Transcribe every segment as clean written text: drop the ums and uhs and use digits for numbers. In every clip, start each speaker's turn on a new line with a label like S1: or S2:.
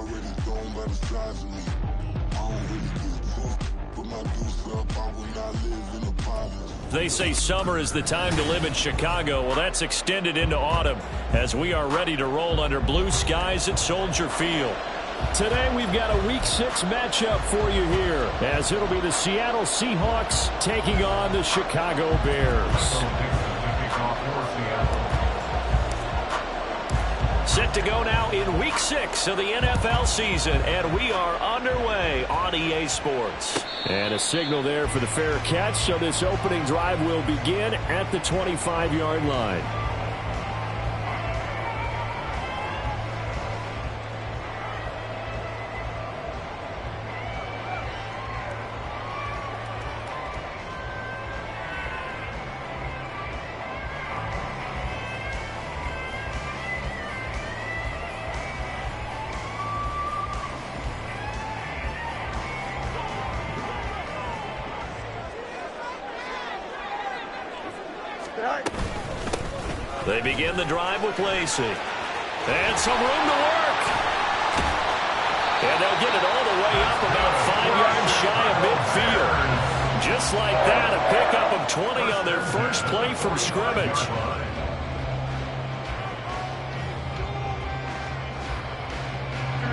S1: already thrown by the size of me. I don't really give a fuck. Put my deuce up, I will not live in a palace.
S2: They say summer is the time to live in Chicago. Well, that's extended into autumn as we are ready to roll under blue skies at Soldier Field. Today we've got a Week 6 matchup for you here, as it'll be the Seattle Seahawks taking on the Chicago Bears. Set to go now in Week 6 of the NFL season, and we are underway on EA Sports. And a signal there for the fair catch, so this opening drive will begin at the 25-yard line. They begin the drive with Lacy. And some room to work. And they'll get it all the way up about 5 yards shy of midfield. Just like that, a pickup of 20 on their first play from scrimmage.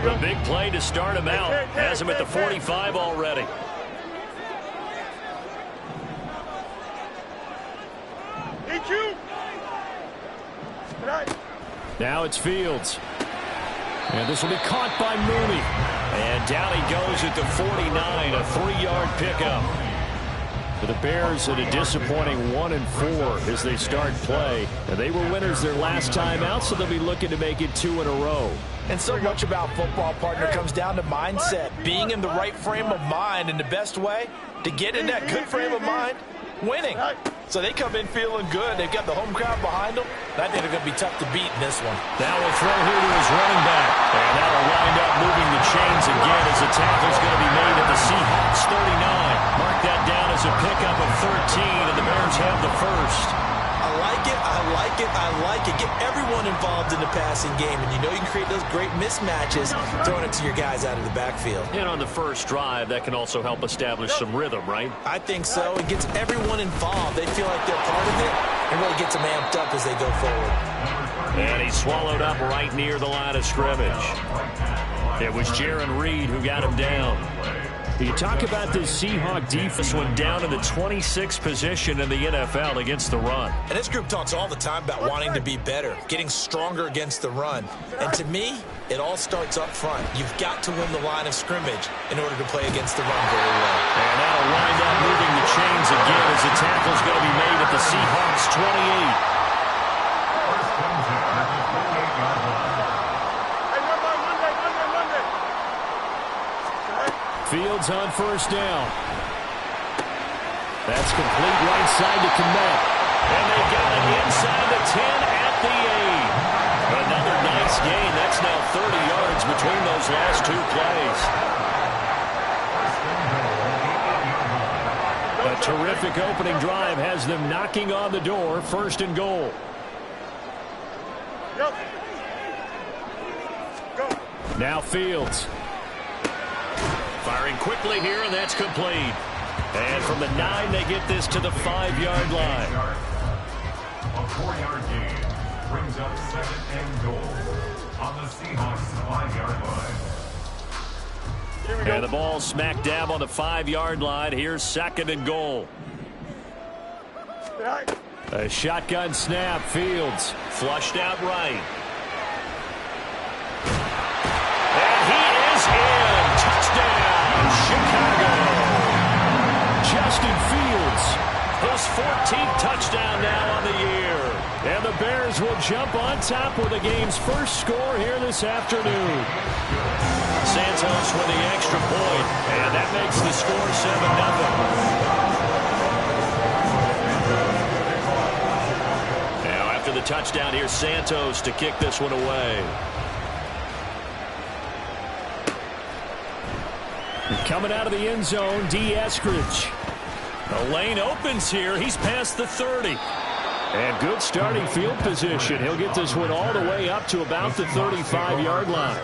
S2: The big play to start him out. Has him at the 45 already. Now it's Fields. And this will be caught by Mooney. And down he goes at the 49, a 3-yard pickup. For the Bears at a disappointing 1-4 as they start play. And they were winners their last time out, so they'll be looking to make it 2 in a row.
S3: And so much about football, partner, comes down to mindset. Being in the right frame of mind, and the best way to get in that good frame of mind, winning. So they come in feeling good. They've got the home crowd behind them. I think they're going to be tough to beat in this one.
S2: Now we'll throw here to his running back. And that'll wind up moving the chains again as the tackle's going to be made at the Seahawks 39. Mark that down as a pickup of 13, and the Bears have the first.
S3: I like it, I like it, I like it. Get everyone involved in the passing game, and you know you can create those great mismatches throwing it to your guys out of the backfield.
S2: And on the first drive, that can also help establish some rhythm, right?
S3: I think so. It gets everyone involved. They feel like they're part of it, and really gets them amped up as they go forward.
S2: And he's swallowed up right near the line of scrimmage. It was Jarran Reed who got him down. You talk about this Seahawk defense went down to the 26th position in the NFL against the run.
S3: And this group talks all the time about wanting to be better, getting stronger against the run. And to me, it all starts up front. You've got to win the line of scrimmage in order to play against the run very well.
S2: And that'll wind up moving the chains again as the tackle's going to be made at the Seahawks 28. Fields on first down. That's complete right side to Kmet. And they got it inside the 10 at the 8. Another nice gain. That's now 30 yards between those last two plays. A terrific opening drive has them knocking on the door. First and goal. Now Fields. Firing quickly here, and that's complete. And from the 9, they get this to the 5-yard line.
S4: A 4-yard gain brings up 2nd and goal on the Seahawks 5-yard line.
S2: And the ball smack dab on the 5-yard line. Here's 2nd and goal. A shotgun snap. Fields flushed out right. And he is in. Touchdown. Chicago. Justin Fields, his 14th touchdown now on the year. And the Bears will jump on top with the game's first score here this afternoon. Santos with the extra point, and that makes the score 7-0. Now after the touchdown, here's Santos to kick this one away. Coming out of the end zone, D. Eskridge. The lane opens here. He's past the 30. And good starting field position. He'll get this one all the way up to about the 35-yard line.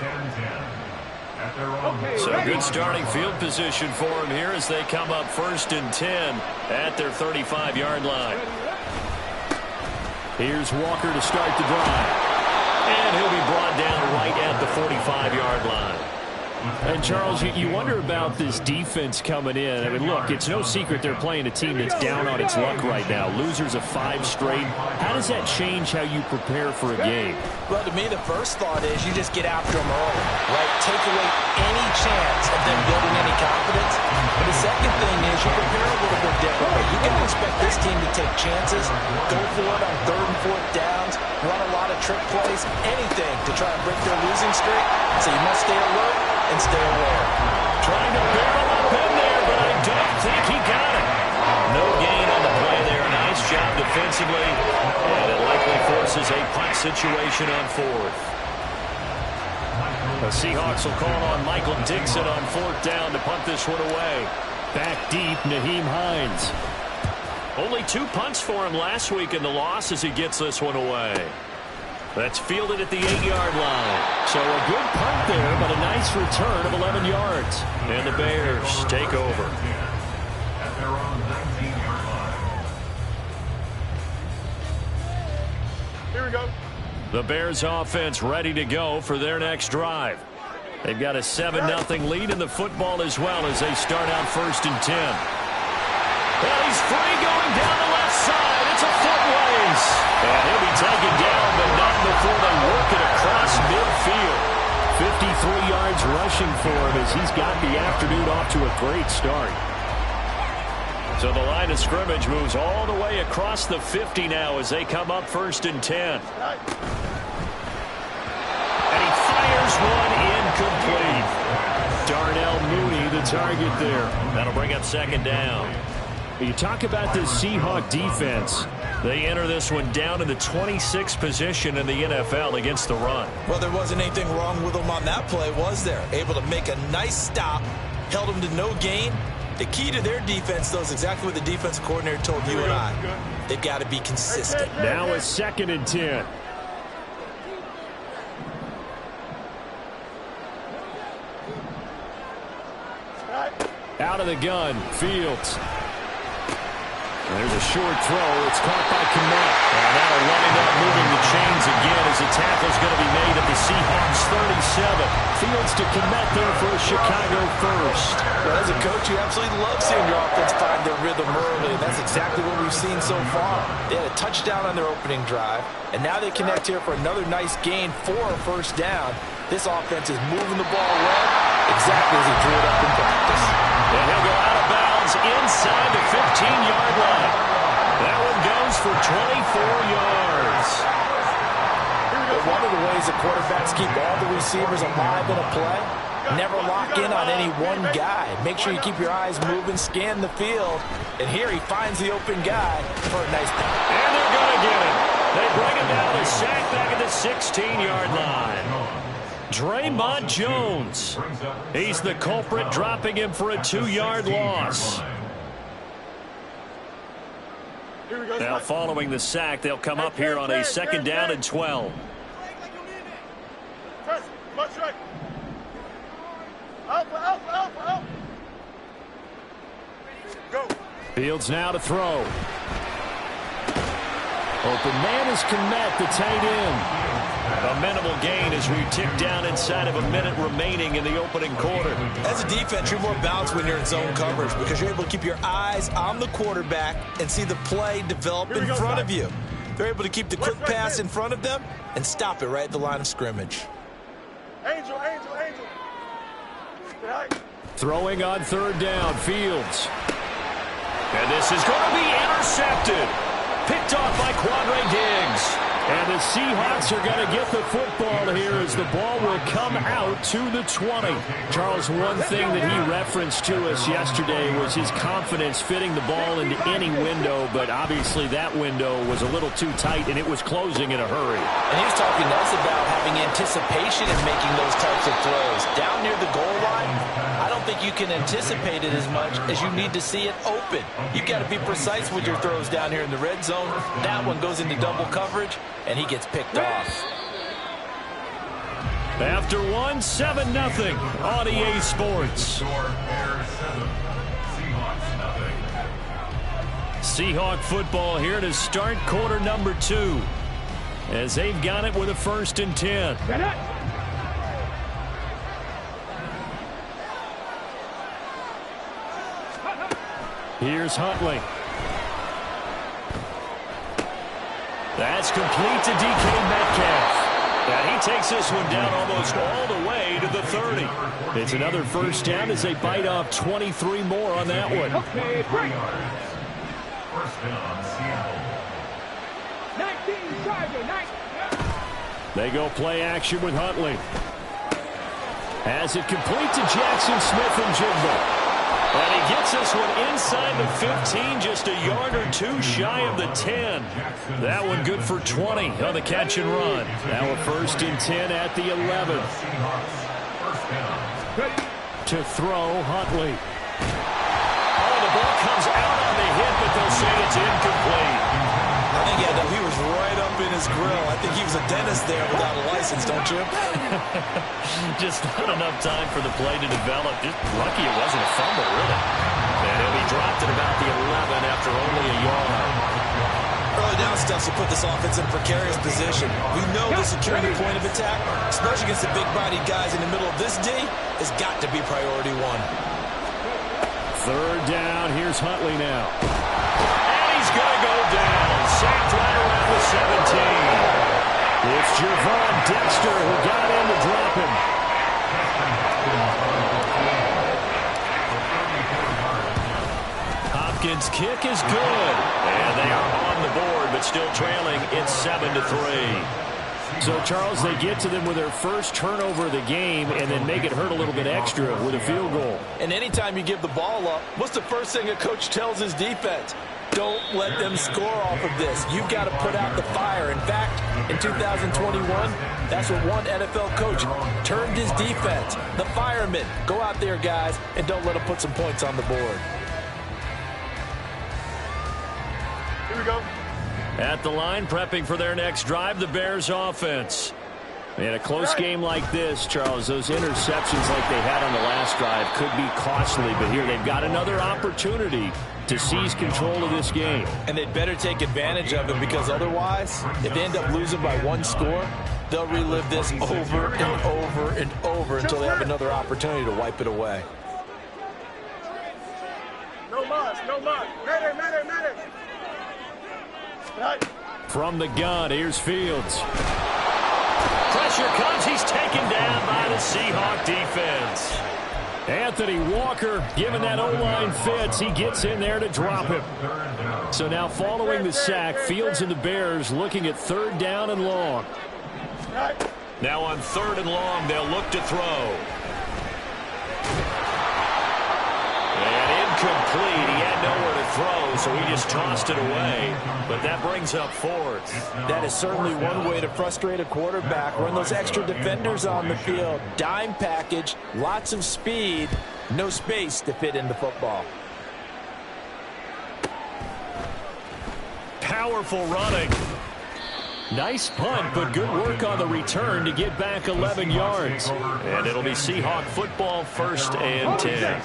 S2: So good starting field position for him here as they come up 1st and 10 at their 35-yard line. Here's Walker to start the drive. And he'll be brought down right at the 45-yard line. And, Charles, you wonder about this defense coming in. I mean, look, it's no secret they're playing a team that's down on its luck right now. Losers of 5 straight. How does that change how you prepare for a game?
S3: Well, to me, the first thought is you just get after them early, right? Take away any chance of them building any confidence. But the second thing is you prepare a little bit differently. You can expect this team to take chances, go for it on 3rd and 4th downs, run a lot of trick plays, anything to try and break their losing streak. So you must stay alert and stay aware.
S2: Trying to barrel up in there, but I don't think he got it. No gain on the play there. Nice job defensively. And it likely forces a punt situation on 4th. The Seahawks will call on Michael Dixon on 4th down to punt this one away. Back deep, Nyheim Hines. Only 2 punts for him last week in the loss as he gets this one away. That's fielded at the 8-yard line. So a good punt there, but a nice return of 11 yards. And the Bears take over.
S4: At their own 19-yard line.
S5: Here we go.
S2: The Bears offense ready to go for their next drive. They've got a 7-0 lead in the football as well as they start out 1st and 10. Well, he's free going down the left side. It's a foot ways. And he'll be taken down, but not before they work it across midfield. 53 yards rushing for him as he's got the afternoon off to a great start. So the line of scrimmage moves all the way across the 50 now as they come up 1st and 10. And he fires one incomplete. Darnell Mooney the target there. That'll bring up 2nd down. You talk about this Seahawk defense. They enter this one down in the 26th position in the NFL against the run.
S3: Well, there wasn't anything wrong with them on that play, was there? Able to make a nice stop, held them to no gain. The key to their defense, though, is exactly what the defense coordinator told you and I. They've got to be consistent.
S2: Now a 2nd and 10. Out of the gun, Fields. There's a short throw. It's caught by Kmet. And that'll wind up moving the chains again as the tackle's going to be made at the Seahawks 37. Fields to Kmet there for a Chicago first.
S3: Well, as a coach, you absolutely love seeing your offense find their rhythm early, and that's exactly what we've seen so far. They had a touchdown on their opening drive, and now they connect here for another nice gain for a 1st down. This offense is moving the ball well, exactly as he drew it up in practice.
S2: And he'll go out of bounds inside the 15-yard line. That one goes for 24 yards.
S3: One of the ways the quarterbacks keep all the receivers alive in a play, never lock in on any one guy. Make sure you keep your eyes moving, scan the field. And here he finds the open guy for a nice punt.
S2: And they're going to get him. They bring him down to sack back at the 16-yard line. Draymond Jones. He's the culprit, dropping him for a 2-yard loss. Now following the sack, they'll come up here on a 2nd down and 12. Fields now to throw. Open man is Kmet, the tight end. A minimal gain as we tick down inside of a minute remaining in the opening quarter.
S3: As a defense, you're more balanced when you're in zone coverage because you're able to keep your eyes on the quarterback and see the play develop in front of you. They're able to keep the quick pass in front of them and stop it right at the line of scrimmage.
S5: Angel.
S2: Throwing on 3rd down, Fields. And this is going to be intercepted. Picked off by Quandre Diggs. And the Seahawks are going to get the football here as the ball will come out to the 20. Charles, one thing that he referenced to us yesterday was his confidence fitting the ball into any window, but obviously that window was a little too tight and it was closing in a hurry.
S3: And he was talking to us about having anticipation in making those types of throws. Down near the goal line, I don't think you can anticipate it as much as you need to see it open. You've got to be precise with your throws down here in the red zone. That one goes into double coverage, and he gets picked off.
S2: After one, 7-0 on EA Sports.
S4: Score Bears 7, Seahawks nothing.
S2: Seahawk football here to start quarter number 2. As they've got it with a 1st and 10. Here's Huntley. That's complete to DK Metcalf. And he takes this one down almost all the way to the 30. It's another 1st down as they bite off 23 more on that one.
S4: Okay, 3 yards. 1st down, Seattle.
S5: 19, Charger, 19.
S2: They go play action with Huntley. Has it complete to Jackson Smith and Jigba. And he gets this one inside the 15, just a yard or 2 shy of the 10. That one good for 20 on the catch and run. Now a 1st and 10 at the 11. To throw, Huntley. Oh, the ball comes out on the hit, but they'll say it's incomplete.
S3: I think he was right up in his grill. I think he was a dentist there without a license, don't you?
S2: Just not enough time for the play to develop. Just lucky it wasn't a fumble, really. And he'll be dropped at about the 11 after only a yard.
S3: Early down stuff to put this offense in a precarious position. We know the security point of attack, especially against the big-bodied guys in the middle of this D, has got to be priority 1.
S2: 3rd down. Here's Huntley now. And he's going to go down. Sacked right around the 17. It's Javon Dexter who got in to drop him. Hopkins' kick is good. And they are on the board, but still trailing. It's 7-3. So, Charles, they get to them with their 1st turnover of the game and then make it hurt a little bit extra with a field goal.
S3: And anytime you give the ball up, what's the first thing a coach tells his defense? Don't let them score off of this. You've got to put out the fire. In fact, in 2021, that's what one NFL coach termed his defense. The firemen. Go out there, guys, and don't let them put some points on the board.
S5: Here we go.
S2: At the line, prepping for their next drive, the Bears offense. In a close game like this, Charles, those interceptions like they had on the last drive could be costly, but here they've got another opportunity to seize control of this game.
S3: And they'd better take advantage of it, because otherwise, if they end up losing by 1 score, they'll relive this over and over and over until they have another opportunity to wipe it away.
S5: No mas, no mas. Medic. Right.
S2: From the gun, here's Fields. Pressure comes. He's taken down by the Seahawk defense. Anthony Walker, given that O-line fits, he gets in there to drop him. So now following the sack, Fields and the Bears looking at 3rd down and long. Now on 3rd and long, they'll look to throw. And incomplete. He had nowhere to throw, so he just tossed it away. But that brings up 4th.
S3: That is certainly one way to frustrate a quarterback. Run those extra defenders on the field. Dime package, lots of speed, no space to fit into football.
S2: Powerful running. Nice punt, but good work on the return to get back 11 yards. And it'll be Seahawk football, 1st and 10.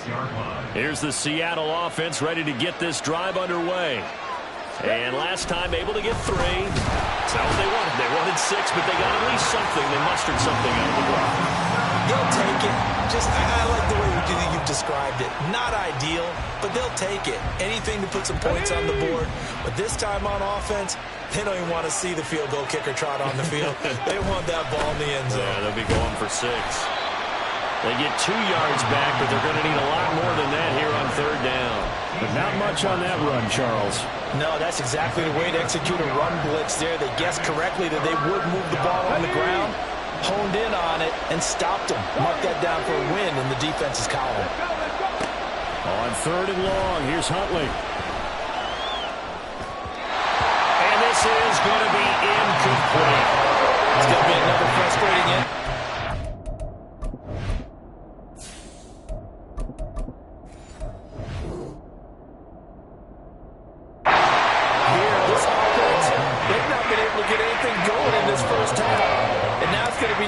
S2: Here's the Seattle offense ready to get this drive underway. And last time able to get 3. That's not what they wanted. They wanted 6, but they got at least something. They mustered something out of the block.
S3: They'll take it. I like the way you've described it. Not ideal, but they'll take it. Anything to put some points on the board. But this time on offense, they don't even want to see the field goal kicker trot on the field. They want that ball in the end zone.
S2: Yeah, they'll be going for 6. They get 2 yards back, but they're going to need a lot more than that here on 3rd down. But not much on that run, Charles.
S3: No, that's exactly the way to execute a run blitz there. They guessed correctly that they would move the ball on the ground, honed in on it, and stopped them. Mark that down for a win in the defense's column.
S2: On 3rd and long, here's Huntley. And this is going to be incomplete.
S3: It's going to be another frustrating end.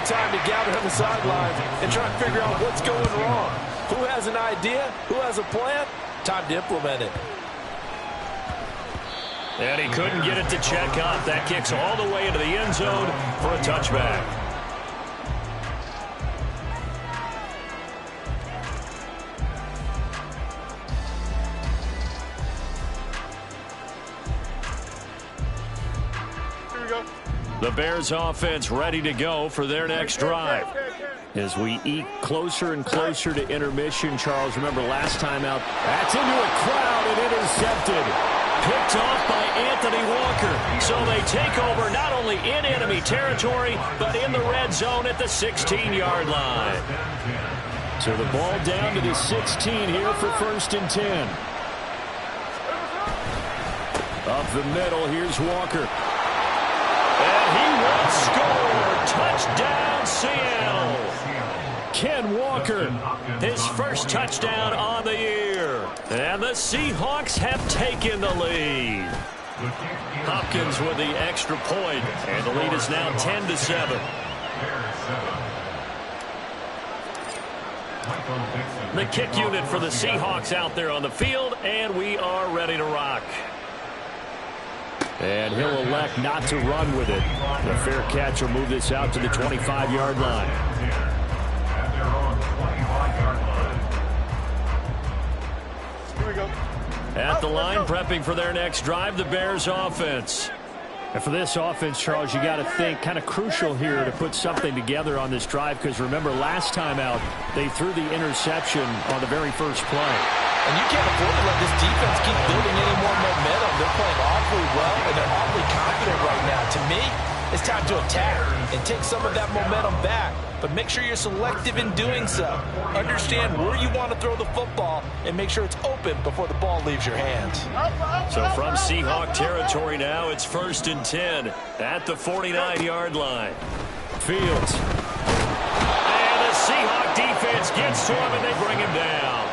S3: Time to gather up the sidelines and try and figure out what's going wrong. Who has an idea? Who has a plan? Time to implement it.
S2: And he couldn't get it to check up. That kicks all the way into the end zone for a touchback.
S5: Here we go.
S2: The Bears offense ready to go for their next drive. As we eke closer and closer to intermission, Charles, remember last time out, that's into a crowd and intercepted. Picked off by Anthony Walker. So they take over not only in enemy territory, but in the red zone at the 16-yard line. So the ball down to the 16 here for 1st and 10. Up the middle, here's Walker. And he will score. Touchdown, Seattle. Ken Walker, his first touchdown on the year. And the Seahawks have taken the lead. Hopkins with the extra point, and the lead is now 10-7. The kick unit for the Seahawks out there on the field, and we are ready to rock. And he'll elect not to run with it. The fair catch will move this out to the 25-yard line.
S5: Here we go.
S2: At the line, prepping for their next drive, the Bears offense. And for this offense, Charles, you got to think kind of crucial here to put something together on this drive, because remember last time out, they threw the interception on the very first play.
S3: And you can't afford to let this defense keep building any more momentum. They're playing awfully well, and they're awfully confident right now. To me, it's time to attack and take some of that momentum back. But make sure you're selective in doing so. Understand where you want to throw the football and make sure it's open before the ball leaves your hands.
S2: So from Seahawk territory now, it's 1st and 10 at the 49-yard line. Fields. And the Seahawk defense gets to him, and they bring him down.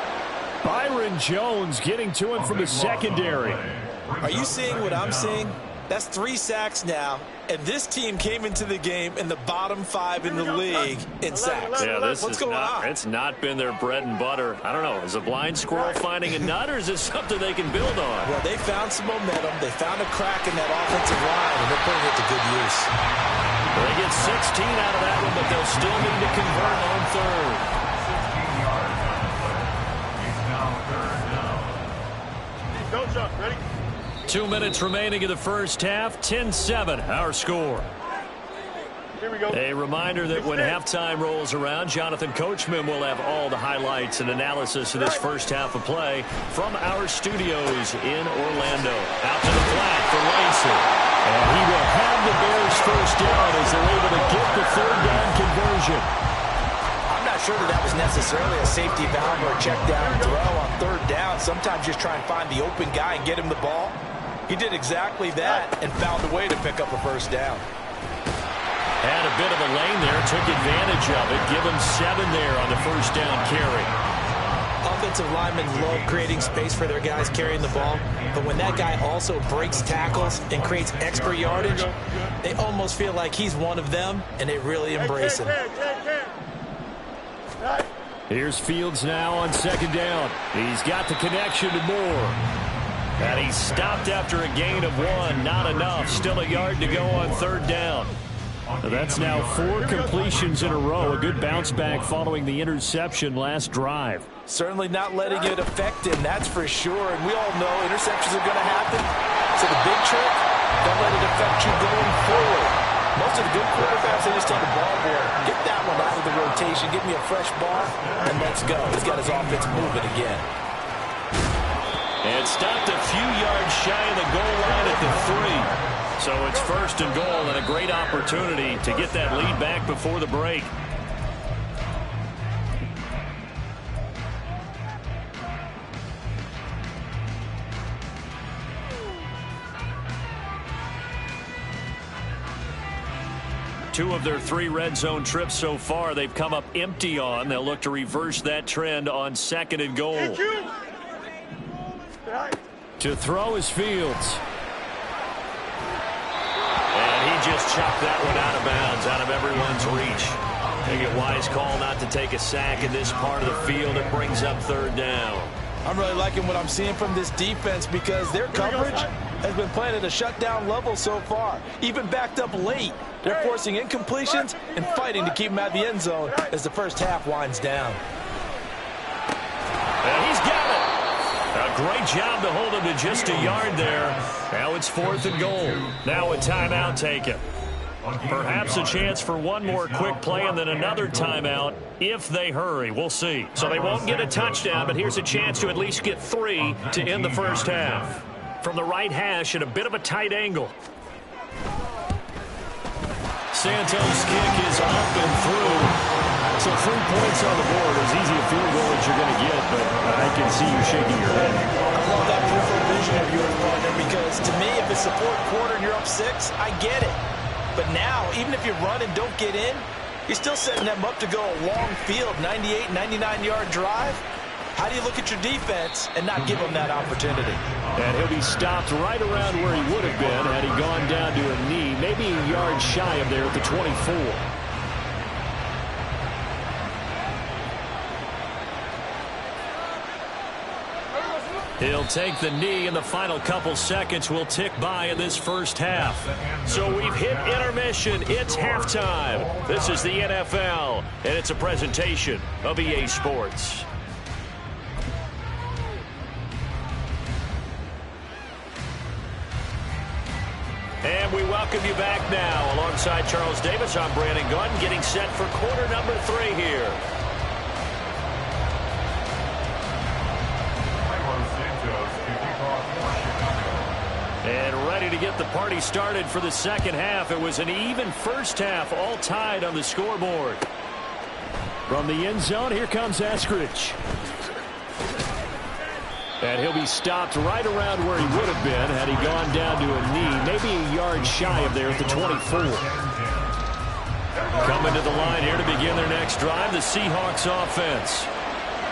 S2: Byron Jones getting to him from the secondary.
S3: Are you seeing what I'm seeing? That's 3 sacks now, and this team came into the game in the bottom 5 in the league in sacks.
S2: Yeah, this
S3: What's
S2: is
S3: going
S2: not,
S3: on?
S2: it's not been their bread and butter. I don't know, is a blind squirrel finding a nut, or is this something they can build on?
S3: Well, they found some momentum. They found a crack in that offensive line, and they're putting it to good use.
S2: They get 16 out of that one, but they'll still need to convert on 3rd.
S5: Go, Chuck. Ready?
S2: 2 minutes remaining in the first half. 10-7, our score.
S5: Here we go.
S2: A reminder that when halftime rolls around, Jonathan Coachman will have all the highlights and analysis of this first half of play from our studios in Orlando. Out to the flat for Lacey. And he will have the Bears first down as they're able to get the 3rd down conversion.
S3: I'm not sure that was necessarily a safety valve or a check down throw on 3rd down. Sometimes just try and find the open guy and get him the ball. He did exactly that and found a way to pick up a first down.
S2: Had a bit of a lane there, took advantage of it. Give him 7 there on the first down carry.
S3: Offensive linemen love creating space for their guys carrying the ball, but when that guy also breaks tackles and creates extra yardage, they almost feel like he's one of them, and they really embrace him.
S2: Here's Fields now on 2nd down. He's got the connection to Moore. And he's stopped after a gain of 1. Not enough. Still a yard to go on 3rd down. So that's now 4 completions in a row. A good bounce back following the interception last drive.
S3: Certainly not letting it affect him, that's for sure. And we all know interceptions are going to happen. So the big trick, don't let it affect you going forward. Most of the good quarterbacks, they just tell the ball boy, get that one out of the rotation, give me a fresh ball, and let's go. He's got his offense moving again.
S2: And stopped a few yards shy of the goal line at the 3. So it's 1st and goal, and a great opportunity to get that lead back before the break. Two of their 3 red zone trips so far, they've come up empty on. They'll look to reverse that trend on 2nd and goal. To throw is Fields. And he just chopped that one out of bounds, out of everyone's reach. Make it wise call not to take a sack in this part of the field. It brings up third down.
S3: I'm really liking what I'm seeing from this defense because their coverage has been playing at a shutdown level so far. Even backed up late, they're forcing incompletions and fighting to keep them out of the end zone as the first half winds down.
S2: And he's got it. A great job to hold him to just a yard there. Now it's 4th and goal. Now a timeout taken. Perhaps a chance for one more quick play and then another timeout if they hurry. We'll see. So they won't get a touchdown, but here's a chance to at least get 3 to end the first half. From the right hash at a bit of a tight angle. Santos' kick is up and through. So 3 points on the board. As easy a field goal as you're going to get, but I can see you shaking your head.
S3: I love that peripheral vision of yours, partner, because to me, if it's the 4th quarter and you're up 6, I get it. But now, even if you run and don't get in, you're still setting them up to go a long field, 98, 99-yard drive. How do you look at your defense and not give them that opportunity?
S2: And he'll be stopped right around where he would have been had he gone down to a knee, maybe a yard shy of there at the 24. He'll take the knee, and the final couple seconds will tick by in this first half. So we've hit intermission. It's halftime. This is the NFL, and it's a presentation of EA Sports. And we welcome you back now. Alongside Charles Davis, I'm Brandon Gunn, getting set for quarter number 3 here. And ready to get the party started for the second half. It was an even first half, all tied on the scoreboard. From the end zone, here comes Eskridge. And he'll be stopped right around where he would have been had he gone down to a knee, maybe a yard shy of there at the 24. Coming to the line here to begin their next drive, the Seahawks offense.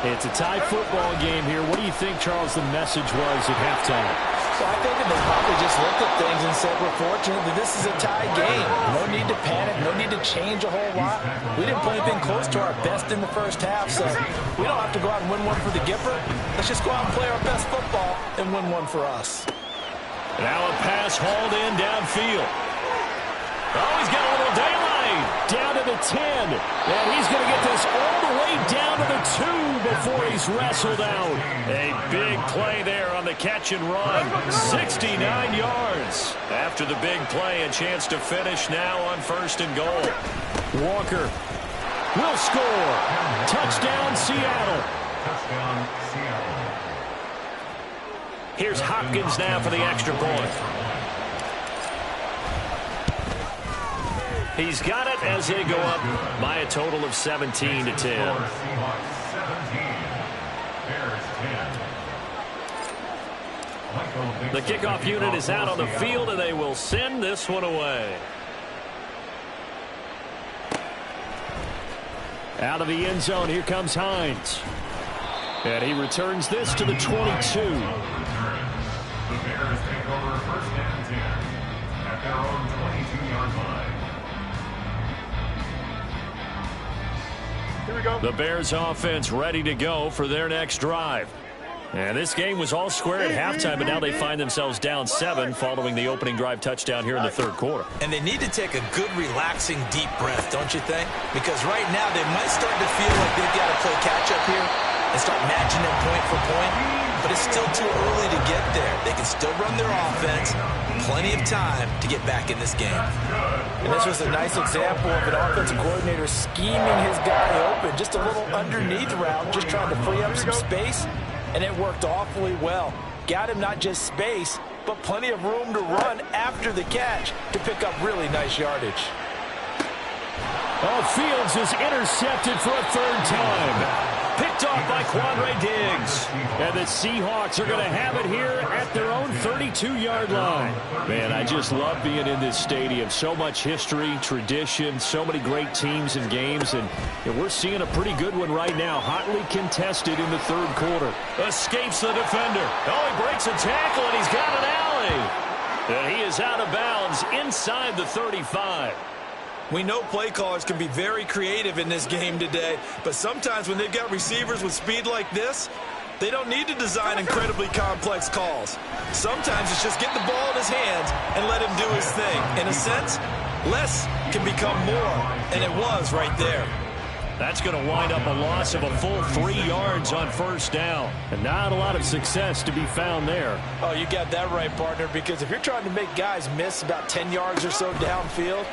S2: It's a tie football game here. What do you think, Charles, the message was at halftime?
S3: So I think that they probably just looked at things and said, we're fortunate that this is a tie game. No need to panic. No need to change a whole lot. We didn't play anything close to our best in the first half, so we don't have to go out and win one for the Gipper. Let's just go out and play our best football and win one for us.
S2: Now a pass hauled in downfield. Oh, he's got a little daylight. Down to the 10. And he's going to get this all the way down to the 2 before he's wrestled out. A big play there on the catch and run. 69 yards. After the big play, a chance to finish now on 1st and goal. Walker will score. Touchdown, Seattle.
S4: Touchdown, Seattle.
S2: Here's Hopkins now for the extra point. He's got it as they go up by a total of 17 to 10.
S4: Seahawks 17, Bears 10.
S2: The kickoff unit is out on the field, and they will send this one away. Out of the end zone, here comes Hines. And he returns this to the 22.
S4: The Bears take over 1st and 10 at their own 22-yard line.
S5: Here we go.
S2: The Bears offense ready to go for their next drive. And this game was all square at halftime, but now they find themselves down 7 following the opening drive touchdown here in the 3rd quarter.
S3: And they need to take a good, relaxing, deep breath, don't you think? Because right now they might start to feel like they've got to play catch-up here and start matching them point for point. But it's still too early to get there. They can still run their offense. Plenty of time to get back in this game. And this was a nice example of an offensive coordinator scheming his guy open. Just a little underneath route, just trying to free up some space. And it worked awfully well. Got him not just space, but plenty of room to run after the catch to pick up really nice yardage.
S2: Oh, Fields is intercepted for a 3rd time. Picked off by Quandre Diggs. And the Seahawks are going to have it here at their own 32-yard line. Man, I just love being in this stadium. So much history, tradition, so many great teams and games. And we're seeing a pretty good one right now. Hotly contested in the 3rd quarter. Escapes the defender. Oh, he breaks a tackle, and he's got an alley. And he is out of bounds inside the 35.
S3: We know play callers can be very creative in this game today, but sometimes when they've got receivers with speed like this, they don't need to design incredibly complex calls. Sometimes it's just get the ball in his hands and let him do his thing. In a sense, less can become more, and it was right there.
S2: That's going to wind up a loss of a full 3 yards on first down. And not a lot of success to be found there.
S3: Oh, you got that right, partner, because if you're trying to make guys miss about 10 yards or so downfield,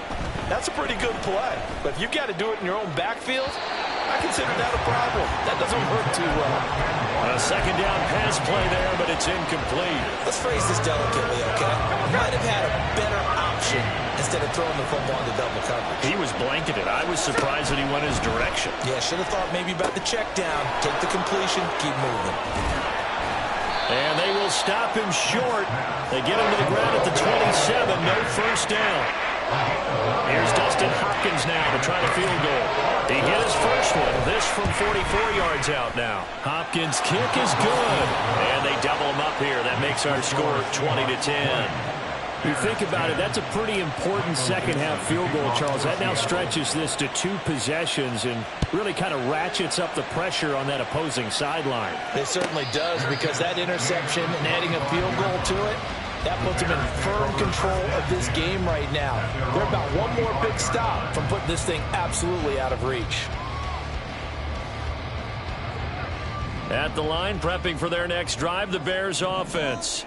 S3: that's a pretty good play. But if you've got to do it in your own backfield, I consider that a problem. That doesn't work too well.
S2: A second down pass play there, but it's incomplete.
S3: Let's phrase this delicately, okay? Might have had a better option instead of throwing the football into double coverage.
S2: He was blanketed. I was surprised that he went his direction.
S3: Yeah, should have thought maybe about the check down, take the completion, keep moving.
S2: And they will stop him short. They get him to the ground at the 27. No first down. Here's Dustin Hopkins now to try the field goal. He hit his first one. This from 44 yards out now. Hopkins' kick is good. And they double him up here. That makes our score 20-10. You think about it, that's a pretty important second-half field goal, Charles. That now stretches this to 2 possessions and really kind of ratchets up the pressure on that opposing sideline.
S3: It certainly does, because that interception and adding a field goal to it, that puts them in firm control of this game right now. They're about one more big stop from putting this thing absolutely out of reach.
S2: At the line, prepping for their next drive, the Bears offense.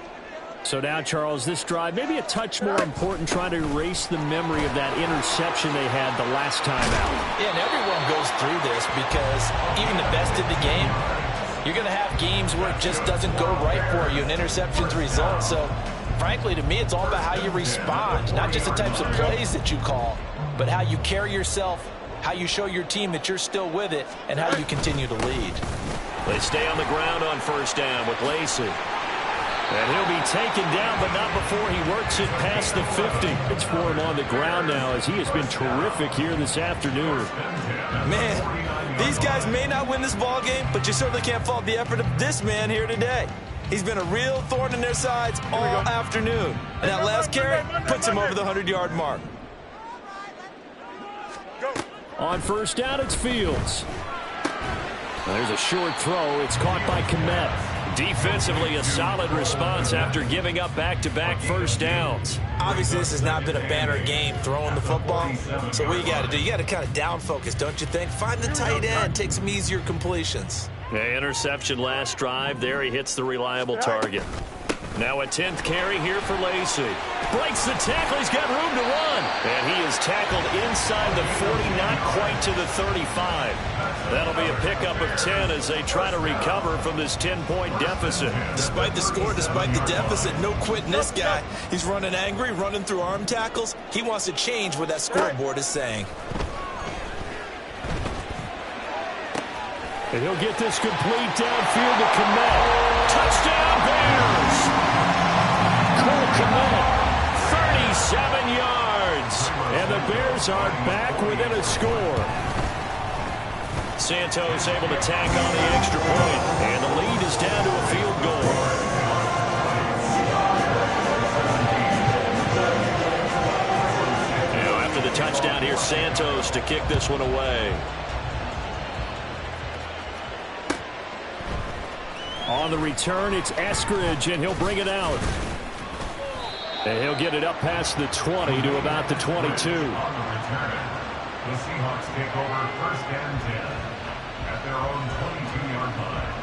S2: So now, Charles, this drive maybe a touch more important, trying to erase the memory of that interception they had the last time out.
S3: Yeah, and everyone goes through this because even the best in the game, you're going to have games where it just doesn't go right for you, and interceptions result. So, frankly, to me, it's all about how you respond, not just the types of plays that you call, but how you carry yourself, how you show your team that you're still with it, and how you continue to lead.
S2: They stay on the ground on first down with Lacy. And he'll be taken down, but not before he works it past the 50. It's for him on the ground now, as he has been terrific here this afternoon.
S3: Man, these guys may not win this ball game, but you certainly can't fault the effort of this man here today. He's been a real thorn in their sides all afternoon. And that last carry puts him over the 100-yard mark.
S2: On first down, it's Fields. There's a short throw. It's caught by Kmet. Defensively, a solid response after giving up back-to-back first downs.
S3: Obviously, this has not been a banner game throwing the football. So what you got to do, you got to kind of down focus, don't you think? Find the tight end, take some easier completions.
S2: Yeah, interception last drive. There he hits the reliable target. Now a 10th carry here for Lacy. Breaks the tackle. He's got room to run. And he is tackled inside the 40, not quite to the 35. That'll be a pickup of 10 as they try to recover from this 10-point deficit.
S3: Despite the score, despite the deficit, no quitting this guy. He's running angry, running through arm tackles. He wants to change what that scoreboard is saying.
S2: And he'll get this complete downfield to Kmet. Touchdown, Bears! Cole Kmet, 37 yards. And the Bears are back within a score. Santos able to tack on the extra point. And the lead is down to a field goal. Now after the touchdown, here's Santos to kick this one away. On the return, it's Eskridge, and he'll bring it out. And he'll get it up past the 20 to about the 22.
S4: On the return, the Seahawks take over first and 10 at their own 22-yard line.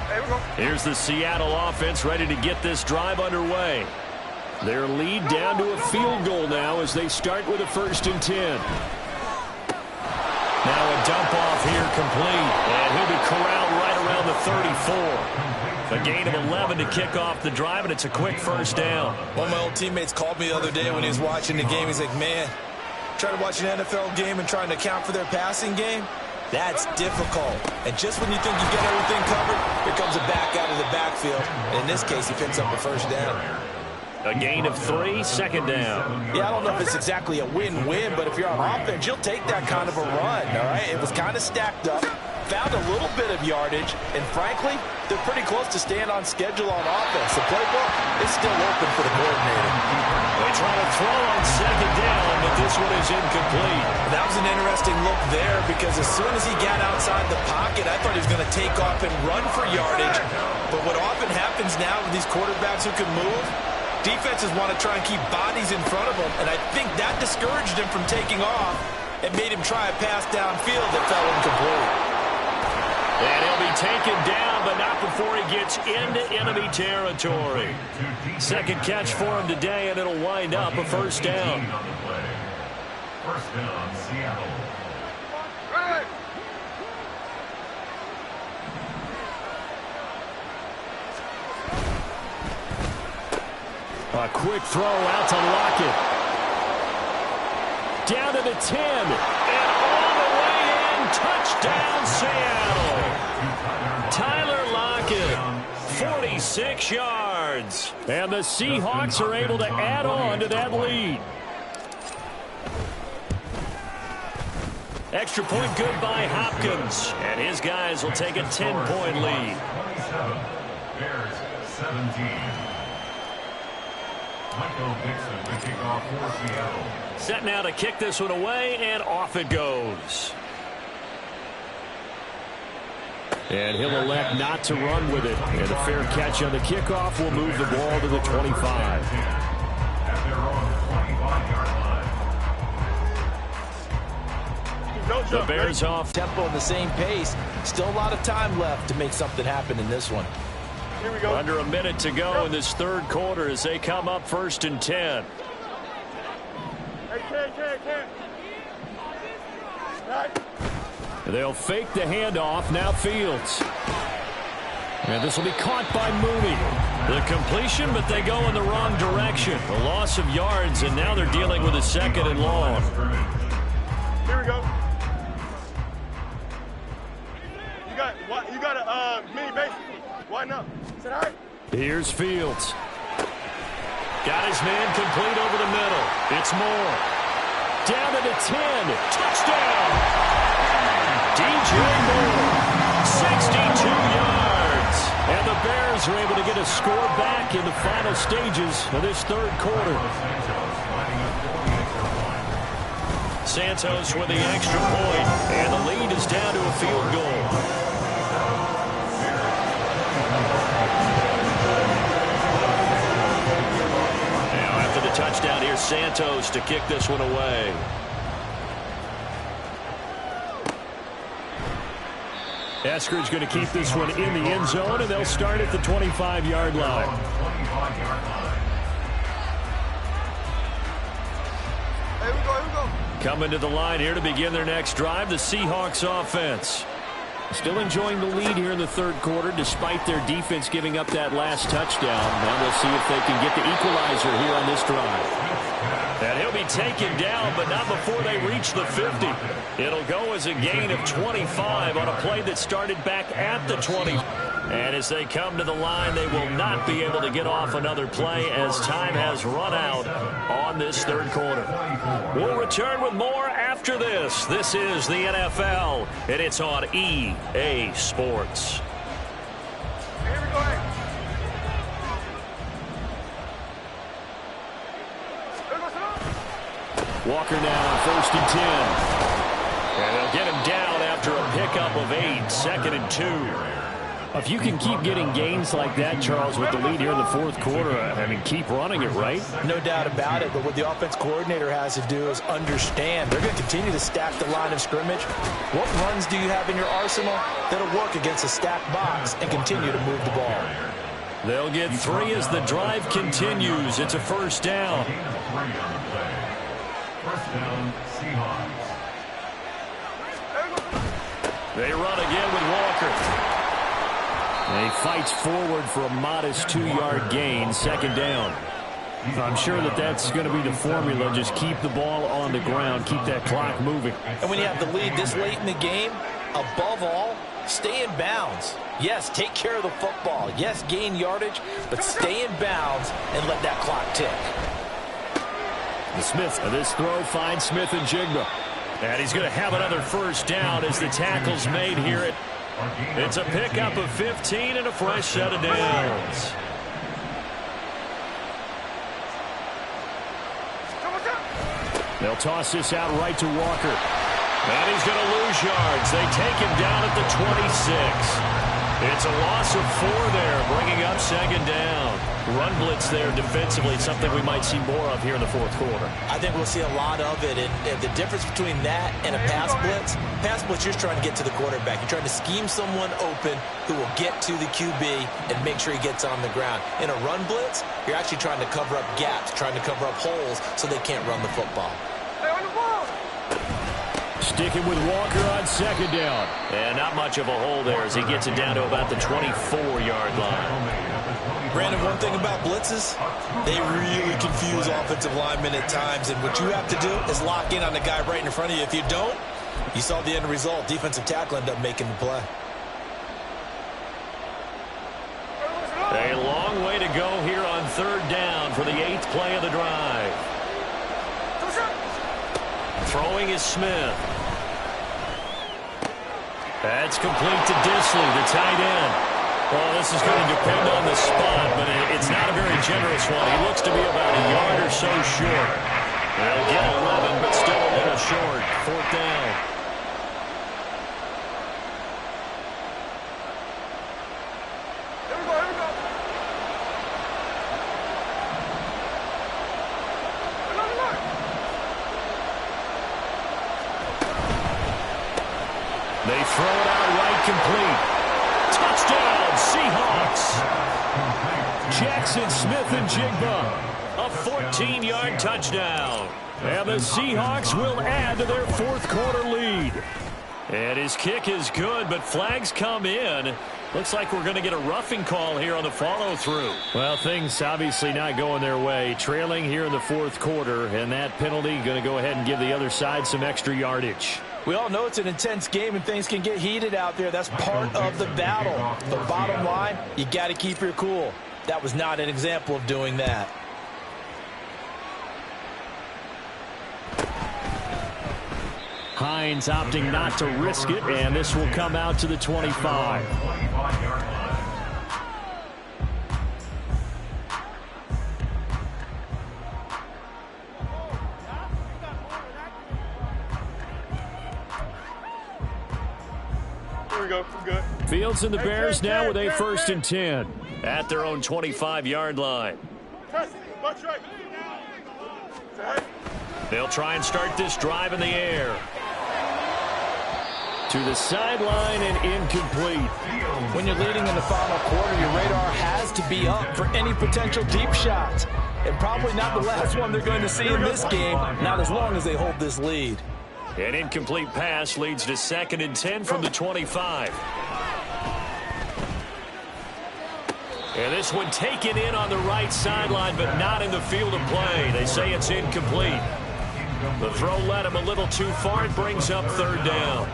S5: Hey, we go.
S2: Here's the Seattle offense ready to get this drive underway. Their lead down to a field goal now as they start with a 1st and 10. Now a dump off here complete, and he'll be corralled right around the 34. A gain of 11 to kick off the drive, and it's a quick first down.
S3: One of my old teammates called me the other day when he was watching the game. He's like, man, trying to watch an NFL game and trying to account for their passing game, that's difficult. And just when you think you've got everything covered, here comes a back out of the backfield. And in this case, he picks up a first down.
S2: A gain of 3, second down.
S3: Yeah, I don't know if it's exactly a win-win, but if you're on offense, you'll take that kind of a run, all right? It was kind of stacked up, found a little bit of yardage, and frankly, they're pretty close to staying on schedule on offense. The playbook is still open for the coordinator.
S2: They try to throw on second down, but this one is incomplete.
S3: That was an interesting look there because as soon as he got outside the pocket, I thought he was going to take off and run for yardage. But what often happens now with these quarterbacks who can move, defenses want to try and keep bodies in front of them, and I think that discouraged him from taking off and made him try a pass downfield that fell incomplete.
S2: And he'll be taken down, but not before he gets into enemy territory. Second catch for him today, and it'll wind up a first down.
S4: First down, Seattle.
S2: A quick throw out to Lockett. Down to the 10. And all the way in. Touchdown, Seattle. Tyler Lockett, 46 yards. And the Seahawks are able to add on to that lead. Extra point good by Hopkins. And his guys will take a 10-point lead.
S4: 27, Bears 17. Michael Dixon to kick off for Seattle.
S2: Set now to kick this one away, and off it goes. And he'll elect not to run with it. And a fair catch on the kickoff will move the ball to the 25.
S4: At their own 25-yard line.
S2: The Bears off.
S3: Tempo and the same pace. Still a lot of time left to make something happen in this one.
S5: Here we go.
S2: Under a minute to go in this third quarter as they come up 1st and 10.
S5: Hey, Ken. Right.
S2: They'll fake the handoff. Now Fields. And this will be caught by Mooney. The completion, but they go in the wrong direction. A loss of yards, and now they're dealing with a 2nd and long.
S5: Here we go. You got a mini base. Why not? Is that all right?
S2: Here's Fields. Got his man complete over the middle. It's Moore. Down to the 10. Touchdown! DJ Moore. 62 yards. And the Bears are able to get a score back in the final stages of this third quarter. Santos with the extra point. And the lead is down to a field goal. Touchdown here, Santos, to kick this one away. Eskridge going to keep this one in the end zone, and they'll start at the 25-yard line.
S5: Here we go.
S2: Coming to the line here to begin their next drive, the Seahawks offense. Still enjoying the lead here in the third quarter despite their defense giving up that last touchdown. Now we'll see if they can get the equalizer here on this drive. And he'll be taken down, but not before they reach the 50. It'll go as a gain of 25 on a play that started back at the 20. And as they come to the line, they will not be able to get off another play as time has run out on this third quarter. We'll return with more after this. This is the NFL, and it's on EA Sports.
S5: Here we go.
S2: Walker now on 1st and 10. And they'll get him down after a pickup of 8, 2nd and 2. If you can keep getting gains like that, Charles, with the lead here in the fourth quarter, I mean, keep running it, right?
S3: No doubt about it, but what the offense coordinator has to do is understand they're going to continue to stack the line of scrimmage. What runs do you have in your arsenal that'll work against a stacked box and continue to move the ball?
S2: They'll get 3 as the drive continues. It's a first down.
S4: First down, Seahawks.
S2: They run again with Walker. And he fights forward for a modest 2-yard gain, 2nd down. I'm sure that that's going to be the formula. Just keep the ball on the ground, keep that clock moving.
S3: And when you have the lead this late in the game, above all, stay in bounds. Yes, take care of the football. Yes, gain yardage, but stay in bounds and let that clock tick.
S2: Smith, this throw finds Smith and Jigba. And he's going to have another first down as the tackle's made here. It's a pickup of 15 and a fresh set of downs. They'll toss this out right to Walker. And he's going to lose yards. They take him down at the 26. It's a loss of 4 there, bringing up second down. Run blitz there defensively, something we might see more of here in the fourth quarter.
S3: I think we'll see a lot of it. And the difference between that and a pass blitz, you're trying to get to the quarterback. You're trying to scheme someone open who will get to the QB and make sure he gets on the ground. In a run blitz, you're actually trying to cover up gaps, trying to cover up holes so they can't run the football.
S2: Sticking with Walker on second down. And not much of a hole there as he gets it down to about the 24-yard line.
S3: Brandon, one thing about blitzes, they really confuse offensive linemen at times. And what you have to do is lock in on the guy right in front of you. If you don't, you saw the end result. Defensive tackle ended up making the play.
S2: A long way to go here on third down for the 8th play of the drive. Throwing is Smith. That's complete to Disley, the tight end. Well, this is going to depend on the spot, but it's not a very generous one. He looks to be about a yard or so short. They'll get 11, but still a little short. 4th down. They throw it out right complete. Touchdown, Seahawks. Jackson Smith-Njigba. A 14-yard touchdown. And the Seahawks will add to their fourth quarter lead. And his kick is good, but flags come in. Looks like we're going to get a roughing call here on the follow-through. Well, things obviously not going their way. Trailing here in the fourth quarter, and that penalty going to go ahead and give the other side some extra yardage.
S3: We all know it's an intense game and things can get heated out there. That's part of the battle. But bottom line, you got to keep your cool. That was not an example of doing that.
S2: Hines opting not to risk it, and this will come out to the 25.
S5: Here we go. We're good.
S2: Fields and the Bears now with a 1st and 10 at their own 25-yard line. They'll try and start this drive in the air. To the sideline and incomplete.
S3: When you're leading in the final quarter, your radar has to be up for any potential deep shots. And probably not the last one they're going to see in this game, not as long as they hold this lead.
S2: An incomplete pass leads to 2nd and 10 from the 25. And this one taken in on the right sideline, but not in the field of play. They say it's incomplete. The throw led him a little too far. It brings up 3rd down.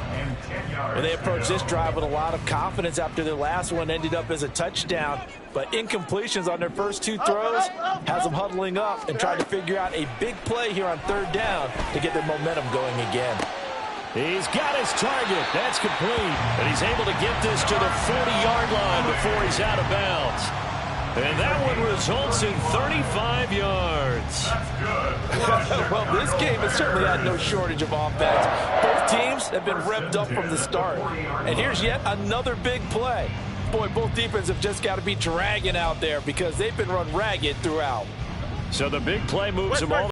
S3: And they approached this drive with a lot of confidence after their last one ended up as a touchdown. But incompletions on their first 2 throws has them huddling up and trying to figure out a big play here on 3rd down to get their momentum going again.
S2: He's got his target. That's complete. And he's able to get this to the 40-yard line before he's out of bounds. And that one results in 35 yards.
S3: Well, this game has certainly had no shortage of offense. Both teams have been revved up from the start. And here's yet another big play. Boy, both defenses have just got to be dragging out there because they've been run ragged throughout.
S2: So the big play moves them all